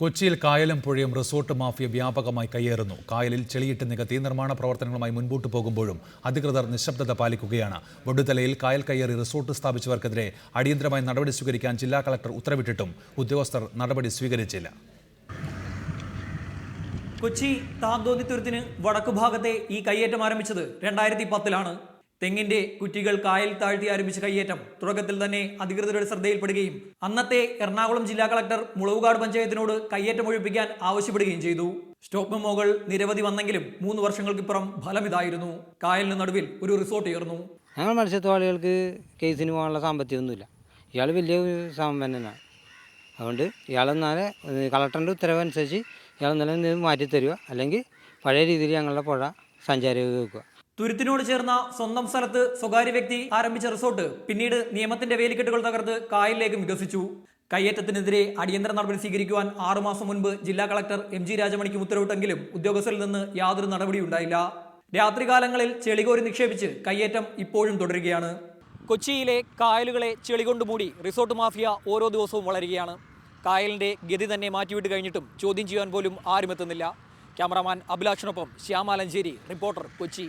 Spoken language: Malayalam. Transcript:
കൊച്ചിയിൽ കായലും പുഴയും റിസോർട്ട് മാഫിയ വ്യാപകമായി കയ്യേറുന്നു. കായലിൽ ചെളിയിട്ട് നികത്തി നിർമ്മാണ പ്രവർത്തനങ്ങളുമായി മുൻപോട്ട് പോകുമ്പോഴും അധികൃതർ നിശബ്ദത പാലിക്കുകയാണ്. വടുതലയിൽ കായൽ കയ്യേറി റിസോർട്ട് സ്ഥാപിച്ചവർക്കെതിരെ അടിയന്തരമായി നടപടി സ്വീകരിക്കാൻ ജില്ലാ കളക്ടർ ഉത്തരവിട്ടിട്ടും ഉദ്യോഗസ്ഥർ നടപടി സ്വീകരിച്ചില്ല. കൊച്ചി താന്തോന്നിത്തുരുത്തിന് വടക്കുഭാഗത്തെ ഈ കയ്യേറ്റം ആരംഭിച്ചത് 2010-ലാണ്. തെങ്ങിന്റെ കുറ്റികൾ കായൽ താഴ്ത്തി ആരംഭിച്ച കയ്യേറ്റം തുടക്കത്തിൽ തന്നെ അധികൃതരുടെ ശ്രദ്ധയിൽപ്പെടുകയും അന്നത്തെ എറണാകുളം ജില്ലാ കളക്ടർ മുളവുകാട് പഞ്ചായത്തിനോട് കയ്യേറ്റം ഒഴിപ്പിക്കാൻ ആവശ്യപ്പെടുകയും ചെയ്തു. സ്റ്റോപ്പ് മെമ്മോകൾ നിരവധി വന്നെങ്കിലും 3 വർഷങ്ങൾക്കിപ്പുറം ഫലം ഇതായിരുന്നു. കായലിന് നടുവിൽ ഒരു റിസോർട്ട് ഉയർന്നു. ഞങ്ങൾ മത്സ്യത്തൊഴിലാളികൾക്ക് കേസിന് പോകാനുള്ള സാമ്പത്തികമൊന്നുമില്ല. ഇയാൾ വലിയ സമ്പന്നനാണ്. അതുകൊണ്ട് ഇയാളെന്നാലെ കളക്ടറിൻ്റെ ഉത്തരവനുസരിച്ച് ഇയാൾ ഇന്നലെ മാറ്റിത്തരിക, അല്ലെങ്കിൽ പഴയ രീതിയിൽ ഞങ്ങളുടെ പുഴ സഞ്ചാരികൾക്ക് വെക്കുക. തുരുത്തിനോട് ചേർന്ന സ്വന്തം സ്ഥലത്ത് സ്വകാര്യ വ്യക്തി ആരംഭിച്ച റിസോർട്ട് പിന്നീട് നിയമത്തിന്റെ വേലിക്കെട്ടുകൾ തകർത്ത് കായലിലേക്ക് വികസിച്ചു. കയ്യേറ്റത്തിനെതിരെ അടിയന്തര നടപടി സ്വീകരിക്കുവാൻ 6 മാസം മുൻപ് ജില്ലാ കളക്ടർ MG രാജമണിക്ക് ഉത്തരവിട്ടെങ്കിലും ഉദ്യോഗസ്ഥരിൽ നിന്ന് യാതൊരു നടപടിയുണ്ടായില്ല. രാത്രികാലങ്ങളിൽ ചെളികോരി നിക്ഷേപിച്ച് കയ്യേറ്റം ഇപ്പോഴും തുടരുകയാണ്. കൊച്ചിയിലെ കായലുകളെ ചെളികൊണ്ട് മൂടി റിസോർട്ട് മാഫിയ ഓരോ ദിവസവും വളരുകയാണ്. കായലിന്റെ ഗതി തന്നെ മാറ്റിവിട്ട് കഴിഞ്ഞിട്ടും ചോദ്യം ചെയ്യാൻ പോലും ആരും എത്തുന്നില്ല. ക്യാമറാമാൻ അഭിലാഷിനൊപ്പം ശ്യാമാലഞ്ചേരി, റിപ്പോർട്ടർ, കൊച്ചി.